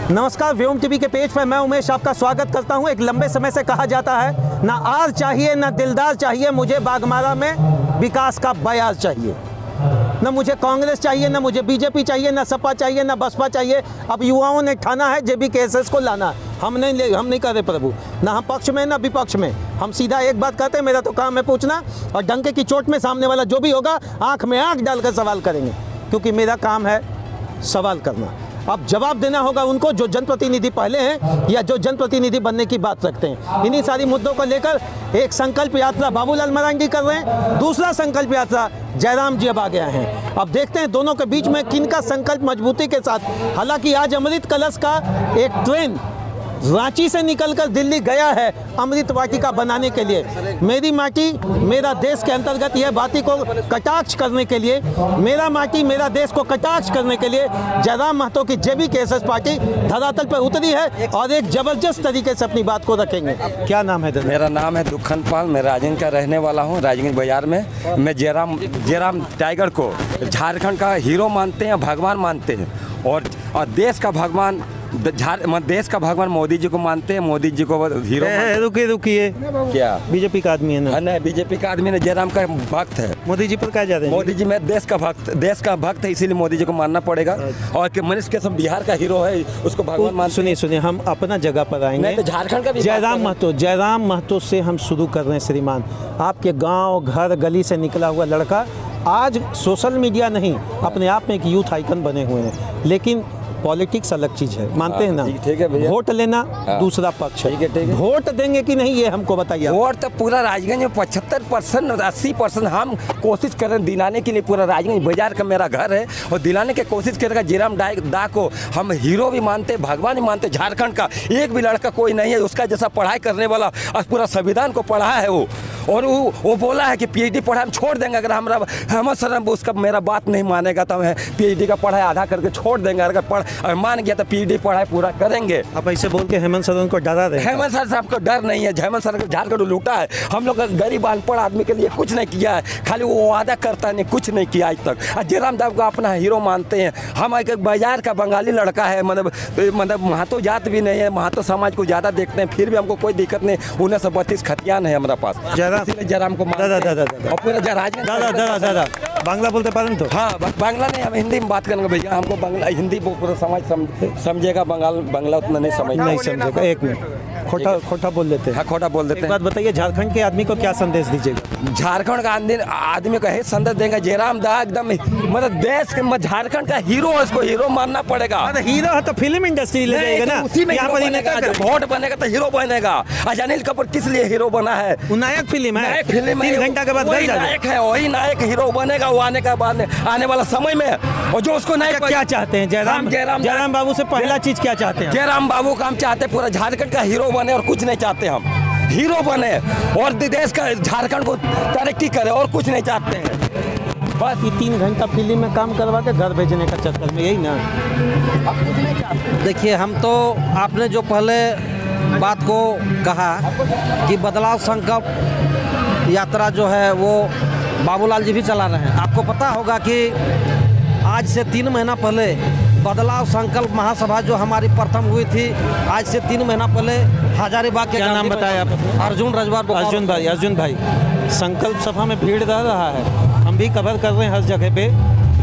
नमस्कार, व्योम टीवी के पेज पर मैं उमेश आपका स्वागत करता हूं। एक लंबे समय से कहा जाता है ना आर चाहिए ना दिलदार चाहिए, मुझे बागमारा में विकास का बयार चाहिए। ना मुझे कांग्रेस चाहिए, ना मुझे बीजेपी चाहिए, ना सपा चाहिए, ना बसपा चाहिए। अब युवाओं ने ठाना है JBKSS को लाना। हम नहीं कर रहे प्रभु, ना हम पक्ष में ना विपक्ष में। हम सीधा एक बात कहते हैं, मेरा तो काम है पूछना, और डंके की चोट में सामने वाला जो भी होगा आँख में आँख डालकर सवाल करेंगे, क्योंकि मेरा काम है सवाल करना। अब जवाब देना होगा उनको जो जनप्रतिनिधि पहले हैं या जो जनप्रतिनिधि बनने की बात रखते हैं। इन्हीं सारी मुद्दों को लेकर एक संकल्प यात्रा बाबूलाल मरांडी कर रहे हैं, दूसरा संकल्प यात्रा जयराम जी अब आ गया है। अब देखते हैं दोनों के बीच में किनका संकल्प मजबूती के साथ। हालांकि आज अमृत कलश का एक ट्रेन रांची से निकलकर दिल्ली गया है अमृत वाटिका बनाने के लिए। मेरी माटी मेरा देश के अंतर्गत यह बाती को कटाक्ष करने के लिए, मेरा माटी मेरा देश को कटाक्ष करने के लिए जयराम महतो की JBKSS पार्टी धरातल पर उतरी है और एक जबरदस्त तरीके से अपनी बात को रखेंगे। क्या नाम है? मेरा नाम है दुखन पाल, मैं राजगंज का रहने वाला हूँ, राजगंज बाजार में। मैं जयराम टाइगर को झारखंड का हीरो मानते हैं, भगवान मानते हैं, और देश का भगवान मोदी जी को मानते हैं। मोदी जी को हीरो। रुकिए, क्या बीजेपी का आदमी है ना? नहीं, बीजेपी का आदमी ने जयराम का भक्त है। मोदी जी पर क्या जा रहे हैं? मोदी जी में देश का भक्त है, इसीलिए मोदी जी को मानना पड़ेगा। और मनीष के सब बिहार का हीरो है, उसको भगवान मानते। सुनिए, हम अपना जगह पर आएंगे। तो झारखंड का भी जयराम महतो से हम शुरू कर रहे हैं। श्रीमान, आपके गाँव घर गली से निकला हुआ लड़का आज सोशल मीडिया नहीं, अपने आप में एक यूथ आइकन बने हुए हैं। लेकिन पॉलिटिक्स अलग चीज़ है, मानते हैं ना? ठीक है भैया। वोट लेना दूसरा पक्ष है। ठीक है। वोट देंगे कि नहीं ये हमको बताइए। वोट तो पूरा राजगंज में 75% 80% हम कोशिश कर रहे हैं दिलाने के लिए। पूरा राजगंज बाजार का मेरा घर है और दिलाने की कोशिश करेगा। जयराम दा को हम हीरो भी मानते, भगवान भी मानते। झारखंड का एक भी लड़का कोई नहीं है उसका जैसा पढ़ाई करने वाला, और पूरा संविधान को पढ़ा है वो। और वो बोला है कि PhD पढ़ाई हम छोड़ देंगे अगर हेमंत सोरेन उसका मेरा बात नहीं मानेगा तो हम PhD का पढ़ाई आधा करके छोड़ देंगे। अगर मान गया तो PhD पढ़ाई पूरा करेंगे। आप ऐसे बोल के हेमंत सोरेन को डरा रहे हैं? हेमंत सोरेन साहब को डर नहीं है। हेमंत सोरेन को झारखंड लूटा है। हम लोग गरीब अनपढ़ आदमी के लिए कुछ नहीं किया है, खाली वो वादा करता है, नहीं कुछ नहीं किया आज तक। जयराम दाव को अपना हीरो मानते हैं। हम एक बाजार का बंगाली लड़का है, मतलब महतो जात भी नहीं है, महतो समाज को ज़्यादा देखते हैं, फिर भी हमको कोई दिक्कत नहीं। 1932 खतियान है हमारे पास। जयराम को दादा बांग्ला बोलते पारें तो? हाँ, बांग्ला नहीं, हम हिंदी में बात करेंगे भैया। हमको बांग्ला हिंदी पूरा समाज समझेगा, बांग्ला उतना नहीं समझेगा। एक मिनट, खोटा बोल देते हैं। हाँ, खोटा बोल देते हैं। बात बताइए, झारखंड के आदमी को क्या संदेश दीजिएगा? झारखंड का आदमी को संदेश देंगे, जयराम दा एकदम मतलब देश के झारखंड का हीरो है, इसको हीरो मानना पड़ेगा। अरे हीरो है तो फिल्म इंडस्ट्री ले जाएगा ना, उसी में वोट बनेगा तो हीरो बनेगा। आज अनिल कपूर किस लिए हीरो बना है? नायक फिल्म है, 3 घंटा के बाद नायक है, वही नायक हीरो बनेगा वो आने वाला समय में। और जो उसको नहीं क्या चाहते हैं जयराम बाबू से पहला चीज क्या चाहते हैं? जयराम बाबू का हम चाहते पूरा झारखंड का हीरो बने और कुछ नहीं चाहते। हम हीरो बने और देश का झारखंड को तरक्की करे और कुछ नहीं चाहते हैं। बस ये 3 घंटा फिल्म में काम करवा के घर भेजने का चक्कर में, यही ना? देखिए, हम तो आपने जो पहले बात को कहा कि बदलाव संकल्प यात्रा जो है वो बाबूलाल जी भी चला रहे हैं। आपको पता होगा कि आज से 3 महीना पहले बदलाव संकल्प महासभा जो हमारी प्रथम हुई थी, आज से 3 महीना पहले हजारीबाग के। क्या नाम बताया आप? अर्जुन रजवार। अर्जुन भाई, संकल्प सभा में भीड़ रह रहा है, हम भी कवर कर रहे हैं, हर जगह पे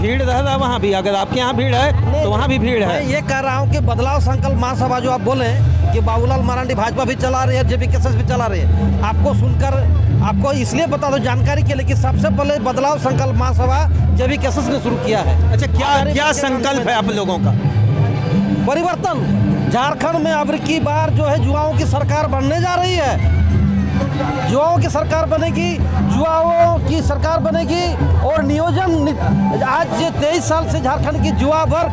भीड़ रह रहा है। वहाँ भी अगर आपके यहाँ भीड़ है तो वहाँ भी भीड़ है। मैं ये कह रहा हूँ कि बदलाव संकल्प महासभा जो आप बोले कि बाबूलाल मरांडी भाजपा भी चला रही है, JBKSS भी चला रही है, आपको सुनकर आपको इसलिए बता दो जानकारी के लिए कि सबसे पहले बदलाव संकल्प महासभा JBKSS ने शुरू किया है। अच्छा, क्या संकल्प है आप लोगों का? परिवर्तन। झारखंड में अब की बार जो है युवाओं की सरकार बनने जा रही है। युवाओं की सरकार बनेगी, युवाओं की सरकार बनेगी। और नियोजन, आज ये 23 साल से झारखंड की युवा वर्ग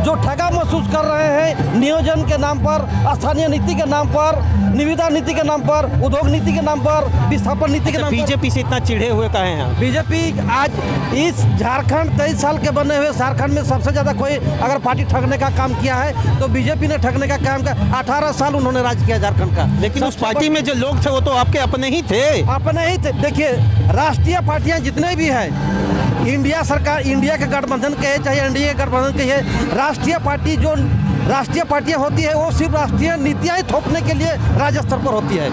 जो ठगा महसूस कर रहे हैं नियोजन के नाम पर, स्थानीय नीति के नाम पर, निविदा नीति के नाम पर, उद्योग नीति के नाम पर, विस्थापन नीति के नाम पर। बीजेपी से इतना चिढ़े हुए कहे हैं? बीजेपी आज इस झारखंड 23 साल के बने हुए झारखंड में सबसे ज़्यादा कोई अगर पार्टी ठगने का काम किया है तो बीजेपी ने ठगने का काम किया। 18 साल उन्होंने राज किया झारखंड का। लेकिन उस पार्टी में जो लोग थे वो तो आपके अपने ही थे। अपने ही थे। देखिए, राष्ट्रीय पार्टियां जितने भी हैं, इंडिया सरकार, इंडिया के गठबंधन कहे चाहे एनडीए के गठबंधन कहे, राष्ट्रीय पार्टी जो राष्ट्रीय पार्टियां होती है वो सिर्फ राष्ट्रीय नीतियां ही थोपने के लिए राज्य स्तर पर होती है।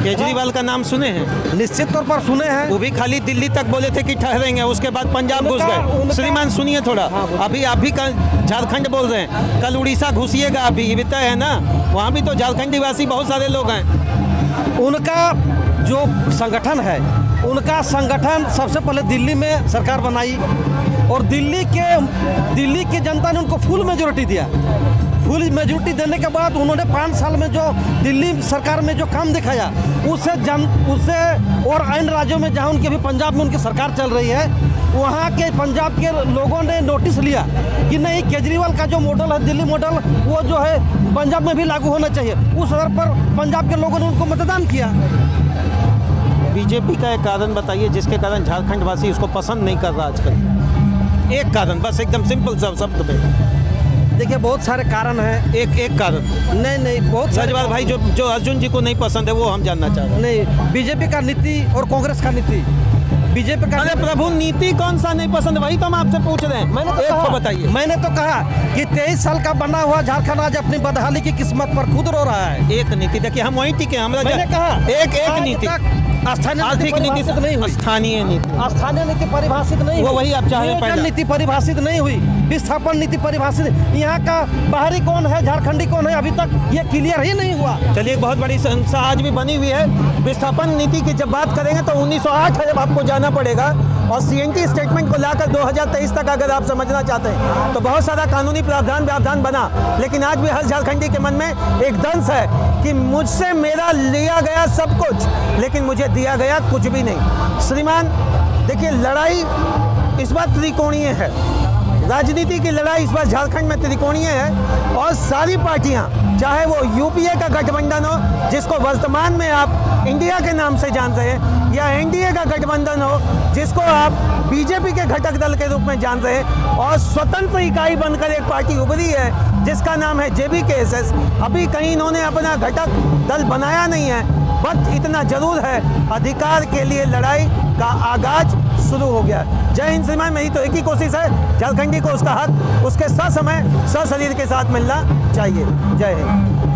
केजरीवाल का नाम सुने हैं? निश्चित तौर पर सुने हैं। वो भी खाली दिल्ली तक बोले थे कि ठहरेंगे, उसके बाद पंजाब घुस गए। श्रीमान सुनिए थोड़ा, अभी आप भी झारखंड बोल रहे हैं, कल उड़ीसा घुसिएगा, अभी ये भी तय है ना, वहाँ भी तो झारखंडी वासी बहुत सारे लोग हैं। उनका जो संगठन है, उनका संगठन सबसे पहले दिल्ली में सरकार बनाई और दिल्ली की जनता ने उनको फुल मेजोरिटी दिया। फुल मेजोरिटी देने के बाद उन्होंने 5 साल में जो दिल्ली सरकार में जो काम दिखाया उससे और अन्य राज्यों में जहां उनके भी पंजाब में उनकी सरकार चल रही है, वहां के पंजाब के लोगों ने नोटिस लिया कि नहीं, केजरीवाल का जो मॉडल है दिल्ली मॉडल, वो जो है पंजाब में भी लागू होना चाहिए। उस आधार पर पंजाब के लोगों ने उनको मतदान किया। बीजेपी का एक कारण बताइए जिसके कारण झारखंड वासी उसको पसंद नहीं कर रहा आजकल। एक कारण, बस एकदम सिंपल शब्द में। देखिए बहुत सारे कारण हैं। एक कारण नहीं बहुत सारे। सजवाल भाई, जो अर्जुन जी को नहीं पसंद है वो हम जानना चाह रहे हैं। नहीं, बीजेपी का नीति और कांग्रेस का नीति। बीजेपी का, अरे प्रभु, नीति कौन सा नहीं पसंद, वही तो हम आपसे पूछ रहे हैं। मैंने तो कहा कि 23 साल का बना हुआ झारखंड आज अपनी बदहाली की किस्मत पर खुद रो रहा है। एक नीति देखिए, हम वही टिके। मैंने कहा एक नीति, आर्थिक नीति नहीं हुई, स्थानीय नीति परिभाषित नहीं वो वही आप चाह रहे हैं। नीति परिभाषित नहीं हुई, विस्थापन नीति परिभाषित। यहाँ का बाहरी कौन है, झारखंडी कौन है, अभी तक ये क्लियर ही नहीं हुआ। चलिए, एक बहुत बड़ी संस्था आज भी बनी हुई है। विस्थापन नीति की जब बात करेंगे तो 1908 है, जब आपको जाना पड़ेगा, और CNT स्टेटमेंट को लाकर 2023 तक अगर आप समझना चाहते हैं तो बहुत सारा कानूनी प्रावधान बना। लेकिन आज भी हर झारखंडी के मन में एक दंश है कि मुझसे मेरा लिया गया सब कुछ, लेकिन मुझे दिया गया कुछ भी नहीं। श्रीमान देखिए, लड़ाई इस बार त्रिकोणीय है। राजनीति की लड़ाई इस बार झारखंड में त्रिकोणीय है, और सारी पार्टियां, चाहे वो यूपीए का गठबंधन हो जिसको वर्तमान में आप इंडिया के नाम से जानते हैं, या एनडीए का गठबंधन हो जिसको आप बीजेपी के घटक दल के रूप में जान रहे हैं, और स्वतंत्र इकाई बनकर एक पार्टी उभरी है जिसका नाम है JBKSS। अभी कहीं इन्होंने अपना घटक दल बनाया नहीं है, बट इतना जरूर है, अधिकार के लिए लड़ाई का आगाज शुरू हो गया। जय हिंद श्रीमान, मेरी तो एक ही कोशिश है, झारखंडी को उसका हक उसके ससमय सशरीर के साथ मिलना चाहिए। जय हिंद।